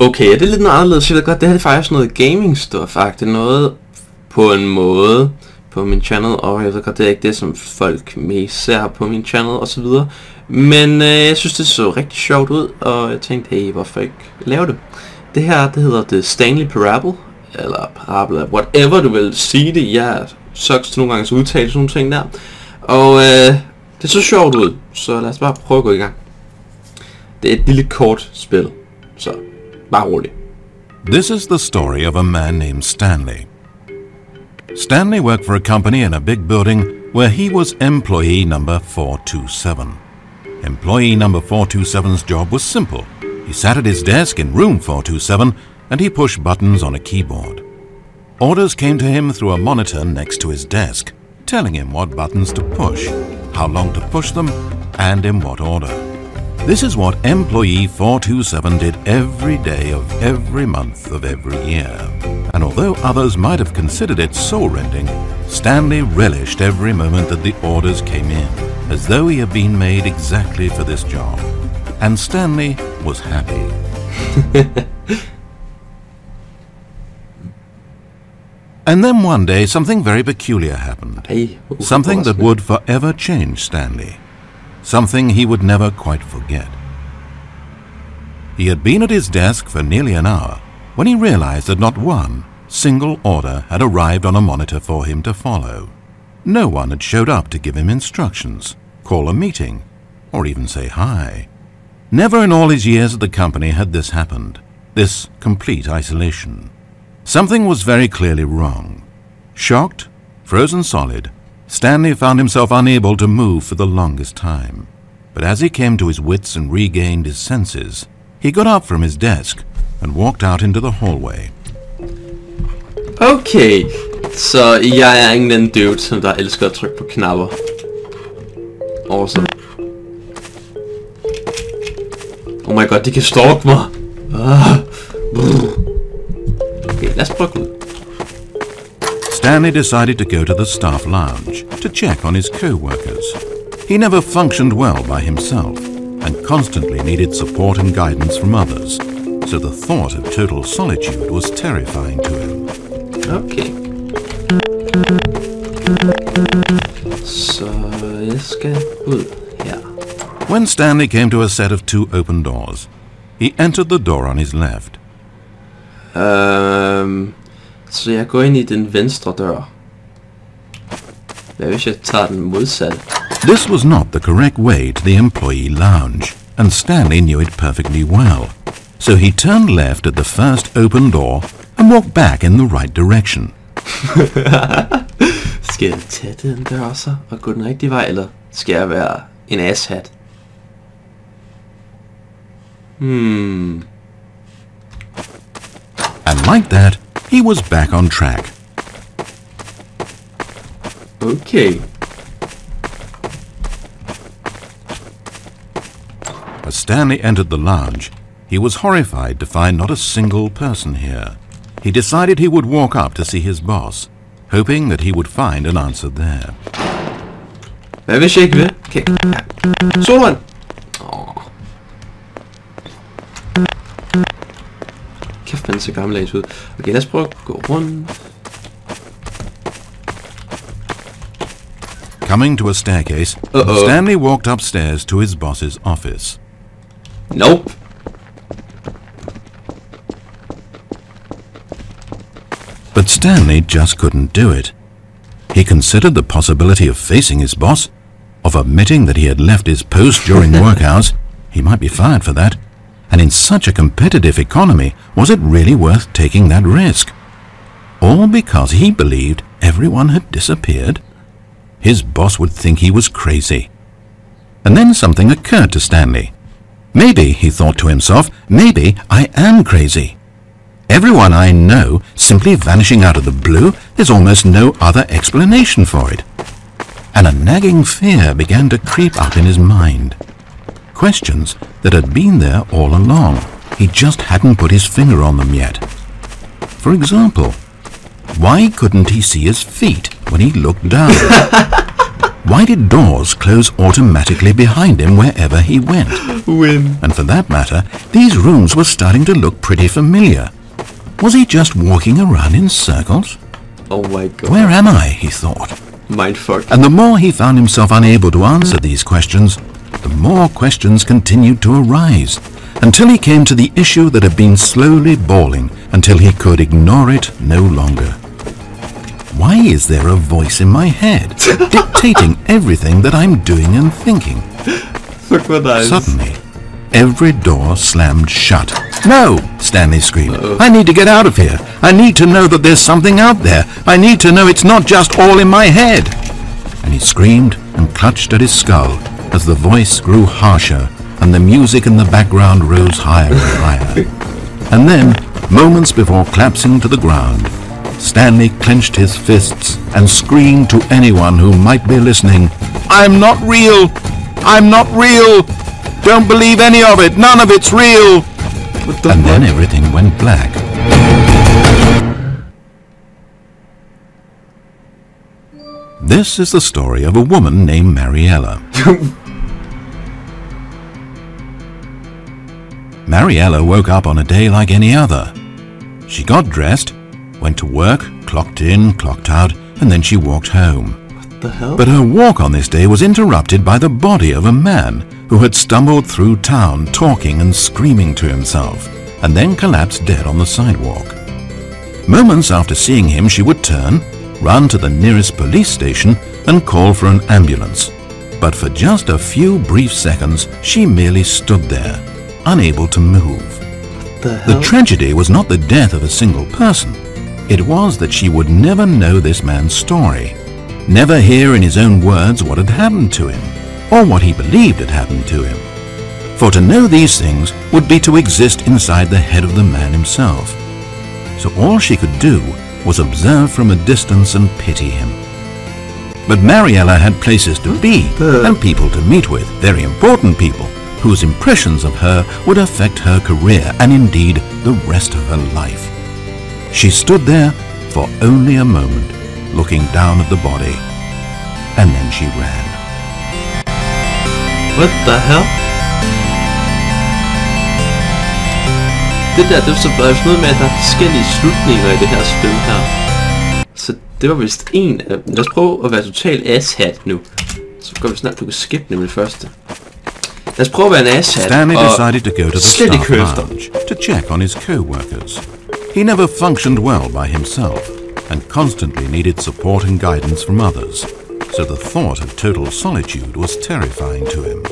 Okay, det er lidt noget anderledes. Jeg ved godt, det her er faktisk noget gaming-stuff-agtigt. Noget på en måde på min channel, og jeg ved godt, det er ikke det, som folk mest ser på min channel og så videre. Men jeg synes, det så rigtig sjovt ud, og jeg tænkte, hey, hvorfor ikke lave det? Det her, det hedder The Stanley Parable, eller Parable, whatever du vil sige det. Jeg sucks nogle gange så udtale sådan nogle ting der. Og det så sjovt ud, så lad os bare prøve at gå i gang. Det er et lille kort spil, så bare roligt. This is the story of a man named Stanley. Stanley worked for a company in a big building where he was employee number 427. Employee number 427's job was simple. He sat at his desk in room 427 and he pushed buttons on a keyboard. Orders came to him through a monitor next to his desk, telling him what buttons to push, how long to push them, and in what order. This is what employee 427 did every day of every month of every year. And although others might have considered it soul-rending, Stanley relished every moment that the orders came in, as though he had been made exactly for this job. And Stanley was happy. And then one day something very peculiar happened. Something that would forever change Stanley. Something he would never quite forget. He had been at his desk for nearly an hour when he realized that not one single order had arrived on a monitor for him to follow. No one had showed up to give him instructions, call a meeting, or even say hi. Never in all his years at the company had this happened, this complete isolation. Something was very clearly wrong. Shocked, frozen solid, Stanley found himself unable to move for the longest time. But as he came to his wits and regained his senses, he got up from his desk and walked out into the hallway. Okay, så jeg er ingen anden dude, som der elsker at trykke på knapper. Awesome. Oh my god, de kan stalke mig. Okay, lad os prøve ud. Stanley decided to go to the staff lounge to check on his co-workers. He never functioned well by himself and constantly needed support and guidance from others, so the thought of total solitude was terrifying to him. Okay. Så jeg skal ud her. When Stanley came to a set of 2 open doors, he entered the door on his left. Så jeg går ind i den venstre dør. Hvad hvis jeg tager den modsatte? This was not the correct way to the employee lounge, and Stanley knew it perfectly well. So he turned left at the first open door and walked back in the right direction. Skal jeg tage den dør så og gå den rigtige vej, eller skal jeg være en asshat? And like that, he was back on track. Okay. As Stanley entered the lounge, he was horrified to find not a single person here. He decided he would walk up to see his boss, hoping that he would find an answer there. Hvad hvis jeg ikke vil? Okay. Sådan. Kæft, man ser gammeldags ud. Okay, lad os prøve at gå rundt. Coming to a staircase, Stanley walked upstairs to his boss's office. Nope. But Stanley just couldn't do it. He considered the possibility of facing his boss, of admitting that he had left his post during work hours. He might be fired for that. And in such a competitive economy, was it really worth taking that risk? All because he believed everyone had disappeared? His boss would think he was crazy. And then something occurred to Stanley. Maybe, he thought to himself, maybe I am crazy. Everyone I know simply vanishing out of the blue, there's almost no other explanation for it. And a nagging fear began to creep up in his mind. Questions that had been there all along. He just hadn't put his finger on them yet. For example, why couldn't he see his feet when he looked down? Why did doors close automatically behind him wherever he went? And for that matter, these rooms were starting to look pretty familiar. Was he just walking around in circles? Oh my god. Where am I, he thought. Mindfuck. And the more he found himself unable to answer these questions, the more questions continued to arise, until he came to the issue that had been slowly boiling until he could ignore it no longer. Why is there a voice in my head, dictating everything that I'm doing and thinking? Suddenly, every door slammed shut. No! Stanley screamed. I need to get out of here. I need to know that there's something out there. I need to know it's not just all in my head. And he screamed and clutched at his skull as the voice grew harsher and the music in the background rose higher and higher. And then, moments before collapsing to the ground, Stanley clenched his fists and screamed to anyone who might be listening, I'm not real! I'm not real! Don't believe any of it! None of it's real! And then everything went black. This is the story of a woman named Mariella. Mariella woke up on a day like any other. She got dressed, went to work, clocked in, clocked out, and then she walked home. What the hell? But her walk on this day was interrupted by the body of a man who had stumbled through town talking and screaming to himself, and then collapsed dead on the sidewalk. Moments after seeing him, she would turn, run to the nearest police station, and call for an ambulance. But for just a few brief seconds, she merely stood there, unable to move. What the hell? The tragedy was not the death of a single person. It was that she would never know this man's story, never hear in his own words what had happened to him, or what he believed had happened to him. For to know these things would be to exist inside the head of the man himself. So all she could do was observe from a distance and pity him. But Mariella had places to be and people to meet with, very important people, whose impressions of her would affect her career and indeed the rest of her life. She stood there for only a moment, looking down at the body, and then she ran. What the hell? Det der, det er så noget med, at der er forskellige slutninger i det her spil her. Så det var vist en af... Lad os prøve at være total asshat nu. Så går vi snart, du kan skippe nemlig første. Lad os prøve at være en asshat Stanley decided to go to the staff lounge to check on his co-workers. He never functioned well by himself and constantly needed support and guidance from others, so the thought of total solitude was terrifying to him.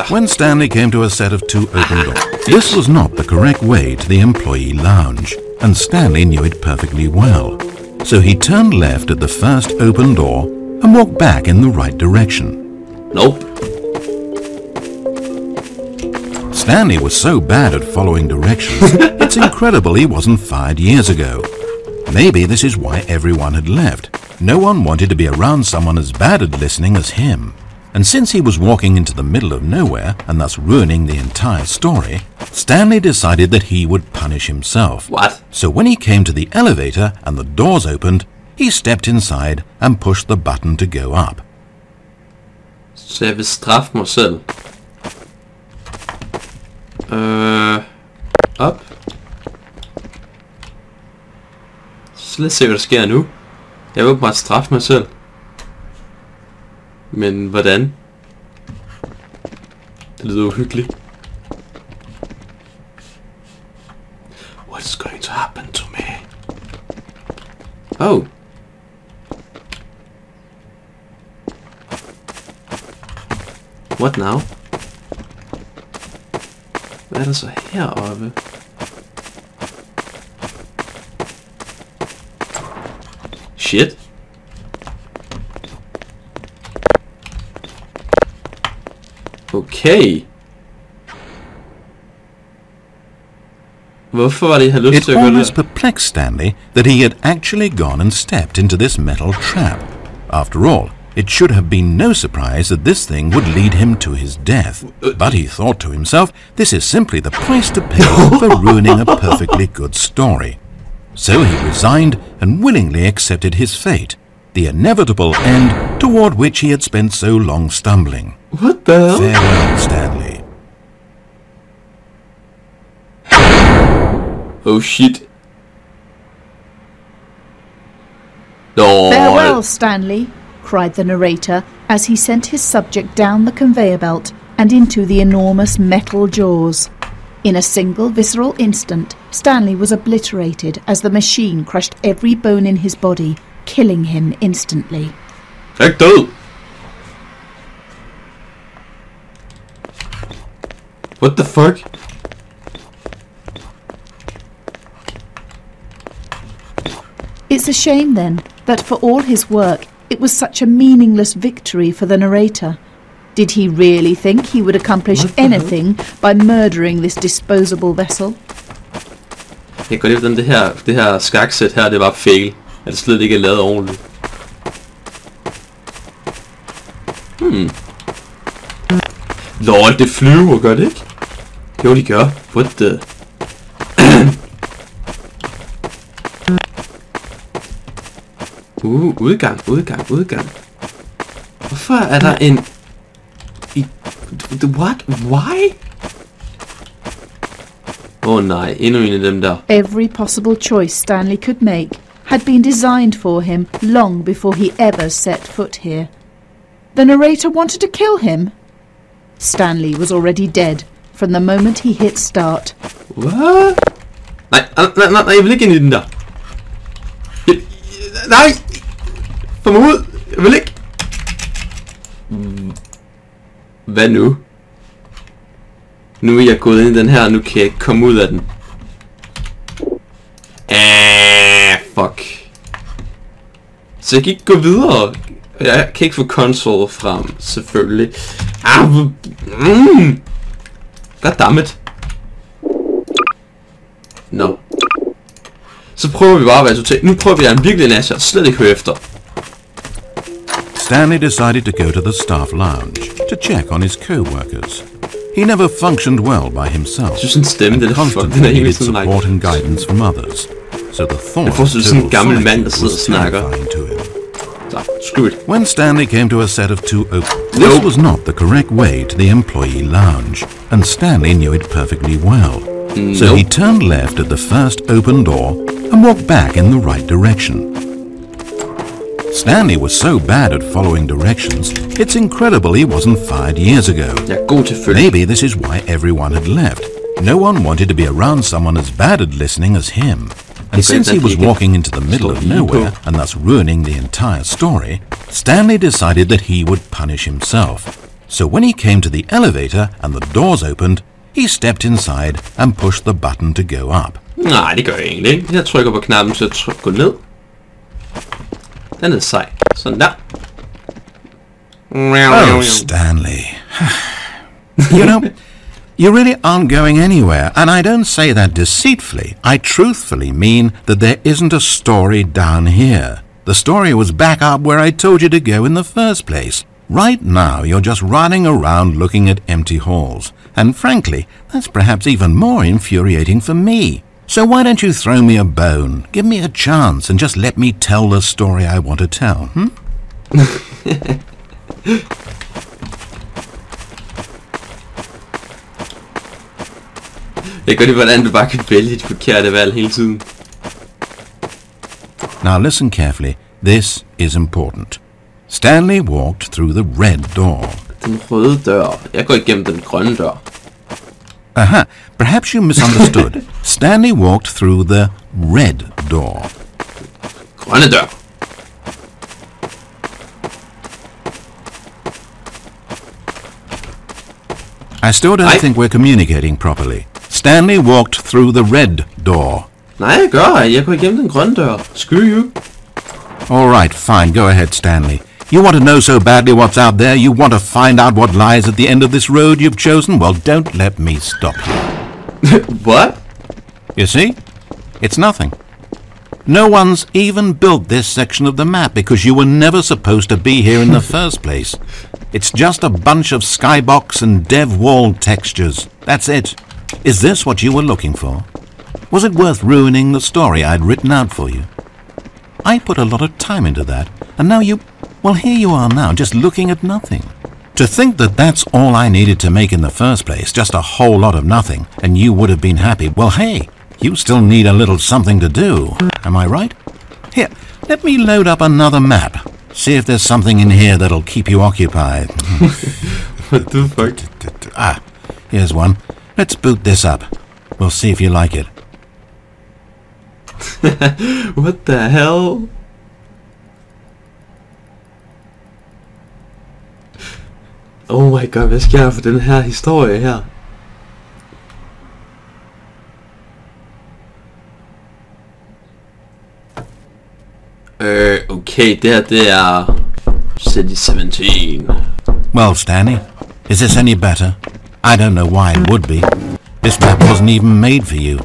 When Stanley came to a set of two open doors, this was not the correct way to the employee lounge, and Stanley knew it perfectly well. So he turned left at the first open door and walked back in the right direction. Nope. Stanley was so bad at following directions, it's incredible he wasn't fired years ago. Maybe this is why everyone had left. No one wanted to be around someone as bad at listening as him. And since he was walking into the middle of nowhere and thus ruining the entire story, Stanley decided that he would punish himself. What? So when he came to the elevator and the doors opened, he stepped inside and pushed the button to go up. Så jeg vil straffe mig selv. Op. Så lad os se, hvad der sker nu. Jeg vil bare straffe mig selv. Men hvordan? Det lyder uhyggeligt. What's going to happen to me? Oh. What now? Hvad er der så heroppe? Shit. Okay. Hvorfor var det, jeg havde lyst til at gøre det? It almost perplexed Stanley that he had actually gone and stepped into this metal trap. After all, it should have been no surprise that this thing would lead him to his death. But he thought to himself, this is simply the price to pay for ruining a perfectly good story. So he resigned and willingly accepted his fate. the inevitable end toward which he had spent so long stumbling. What the hell? Farewell, Stanley. Oh shit. Oh. Farewell, Stanley, cried the narrator as he sent his subject down the conveyor belt and into the enormous metal jaws. In a single visceral instant, Stanley was obliterated as the machine crushed every bone in his body, killing him instantly. Ikke død. What the fuck? It's a shame, then, that for all his work, it was such a meaningless victory for the narrator. Did he really think he would accomplish anything by murdering this disposable vessel? Jeg kan godt lide, det her skaksæt her, det var fail. At det slet ikke er lavet ordentligt. Lol, det flyver, gør det ikke? Jo, de gør. What the... udgang. Hvorfor er der en... What? Why? Nej, endnu en af dem der. Every possible choice Stanley could make had been designed for him long before he ever set foot here. The narrator wanted to kill him. Stanley was already dead from the moment he hit start. What? Nej, jeg vil ikke ind i den der. Nej! Få mig ud! Jeg vil ikke! Hvad nu? Nu er jeg gået ind i den her, og nu kan jeg ikke komme ud af den. Fuck. Så jeg kan ikke gå videre. Jeg kan ikke få console frem, selvfølgelig. Goddammit. Nå. Så prøver vi bare at være totalt. Nu prøver vi at virkelig næste, jeg slet ikke høre efter. Stanley decided to go to the staff lounge to check on his co-workers. He never functioned well by himself, and constantly needed support and guidance from others, so the thought of was terrifying to him. When Stanley came to a set of two this was not the correct way to the employee lounge, and Stanley knew it perfectly well. So he turned left at the first open door and walked back in the right direction. Stanley was so bad at following directions, it's incredible he wasn't fired years ago. Maybe this is why everyone had left. No one wanted to be around someone as bad at listening as him. And since he was walking into the middle of nowhere and thus ruining the entire story, Stanley decided that he would punish himself. So when he came to the elevator and the doors opened, he stepped inside and pushed the button to go up. Nej, det gør jeg egentlig ikke. Jeg trykker på knappen, så jeg går ned. Den er sej. Sådan der. Oh, Stanley. You know, you really aren't going anywhere, and I don't say that deceitfully. I truthfully mean that there isn't a story down here. The story was back up where I told you to go in the first place. Right now, you're just running around looking at empty halls. And frankly, that's perhaps even more infuriating for me. So why don't you throw me a bone, give me a chance, and just let me tell the story I want to tell, Jeg kan godt lide, hvordan du bare kan vælge de forkerte valg hele tiden. Now listen carefully. This is important. Stanley walked through the red door. Den røde dør. Jeg går igennem den grønne dør. Aha, perhaps you misunderstood. Stanley walked through the red door. Grønne dør. I still don't think we're communicating properly. Stanley walked through the red door. Nej, jeg gør. Jeg går igennem den grønne dør. Screw you. All right, fine. Go ahead, Stanley. You want to know so badly what's out there? You want to find out what lies at the end of this road you've chosen? Well, don't let me stop you. What? You see? It's nothing. No one's even built this section of the map because you were never supposed to be here in the first place. It's just a bunch of skybox and dev wall textures. That's it. Is this what you were looking for? Was it worth ruining the story I'd written out for you? I put a lot of time into that, and now well, here you are now, just looking at nothing. To think that that's all I needed to make in the first place, just a whole lot of nothing, and you would have been happy. Well, hey, you still need a little something to do. Am I right? Here, let me load up another map. See if there's something in here that'll keep you occupied. What the fuck? Ah, here's one. Let's boot this up. We'll see if you like it. What the hell? Oh my god, hvad sker der for den her historie her? Okay, det er City 17. Well, Stanley, is this any better? I don't know why it would be. This map wasn't even made for you.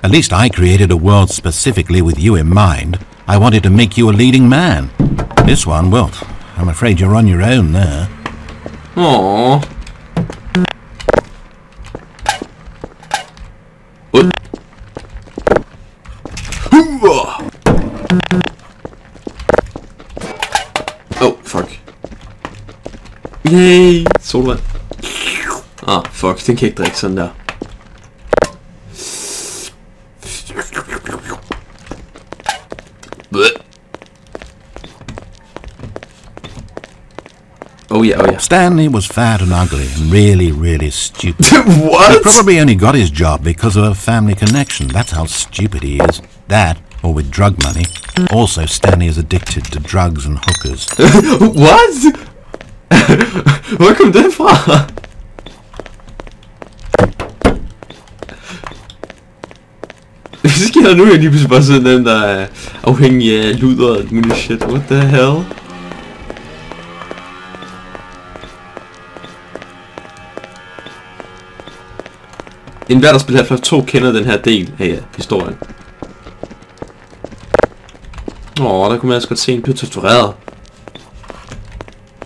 At least I created a world specifically with you in mind. I wanted to make you a leading man. This one, well, I'm afraid you're on your own there. Aww. Oh, fuck. Yay! Solvand. Ah, fuck, den kan ikke drikke sådan der. Oh yeah. Stanley was fat and ugly and really, really stupid. What? He probably only got his job because of a family connection. That's how stupid he is. That, or with drug money. Also, Stanley is addicted to drugs and hookers. What? Hvor kom det fra? Hvad sker der nu? Jeg lige pludselig bare sådan den, der er afhængig af luder og alt muligt shit. What the hell? En hver, der spiller Half-Life 2, kender den her del af historien. Der kunne man også godt se en blive tortureret.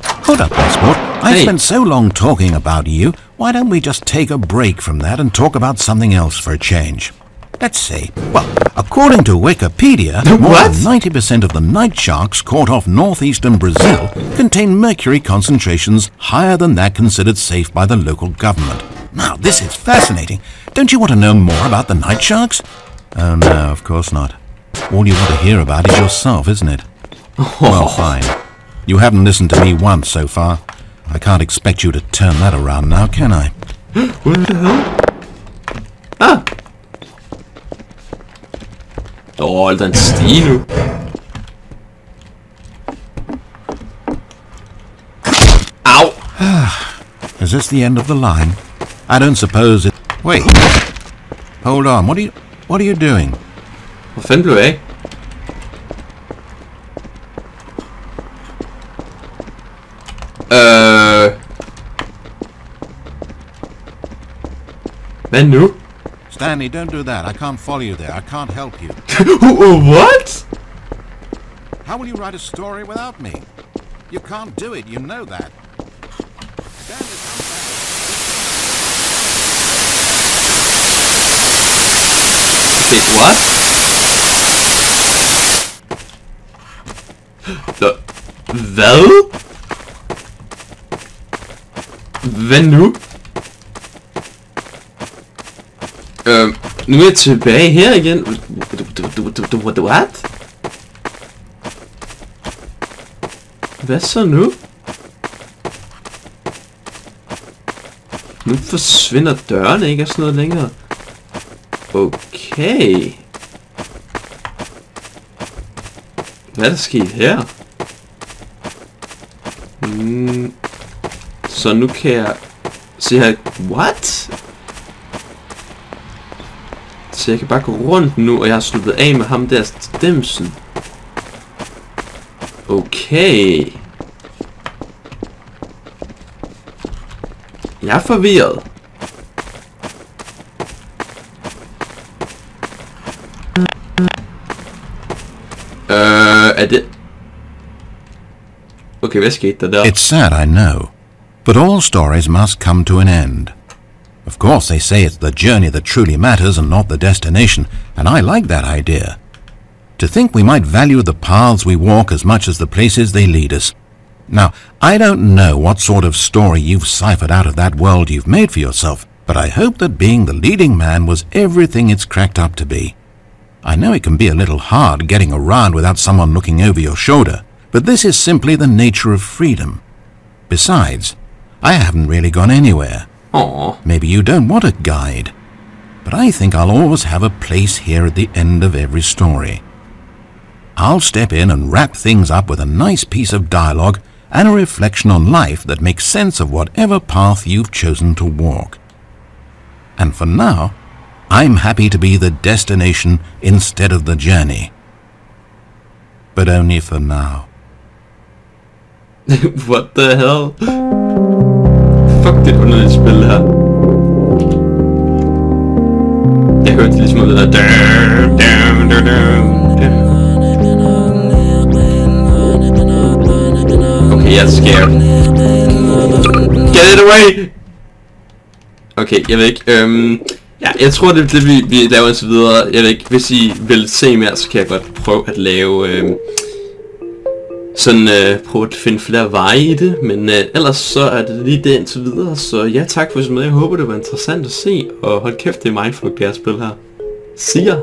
Hold up, Passport. I've spent so long talking about you. Why don't we just take a break from that and talk about something else for a change? Let's see. Well, according to Wikipedia, more than 90% of the night sharks caught off northeastern Brazil contain mercury concentrations higher than that considered safe by the local government. Now, this is fascinating. Don't you want to know more about the night sharks? Oh, no, of course not. All you want to hear about is yourself, isn't it? Well, fine. You haven't listened to me once so far. I can't expect you to turn that around now, can I? What the hell? Ah! Den stige nu. Ow! Is this the end of the line? I don't suppose it... Wait. Hold on. What are you doing? Hvor fanden blev jeg af? Hvad nu? Stanley, don't do that. I can't follow you there. I can't help you. What? How will you write a story without me? You can't do it. You know that. Stanley, Wait, what? Hvad? Hvad nu? Nu er jeg tilbage her igen. What? Hvad så nu? Nu forsvinder dørene ikke og sådan noget længere. Okay. Hvad er der sket her? Så nu kan jeg se her. What? Så jeg kan bare gå rundt nu, og jeg har sluppet af med ham der stemsen. Okay. Jeg er forvirret. Er det... Okay, hvad skete der der? It's sad, I know. But all stories must come to an end. Of course, they say it's the journey that truly matters and not the destination, and I like that idea. To think we might value the paths we walk as much as the places they lead us. Now, I don't know what sort of story you've ciphered out of that world you've made for yourself, but I hope that being the leading man was everything it's cracked up to be. I know it can be a little hard getting around without someone looking over your shoulder, but this is simply the nature of freedom. Besides, I haven't really gone anywhere. Aww. Maybe you don't want a guide, but I think I'll always have a place here at the end of every story. I'll step in and wrap things up with a nice piece of dialogue and a reflection on life that makes sense of whatever path you've chosen to walk. And for now, I'm happy to be the destination instead of the journey. But only for now. What the hell? Fuck, det er et underligt spil her. Jeg hørte ligesom noget der. Okay, jeg er scared. Get it away! Okay, jeg ved ikke. Ja, jeg tror det er det vi laver indtil videre. Jeg ved ikke, hvis I vil se mere, så kan jeg godt prøve at lave prøve at finde flere veje i det. Men ellers så er det lige det indtil videre. Så ja, tak for at I så med. Jeg håber det var interessant at se. Og hold kæft, det er mindfuck det her spil her. See ya!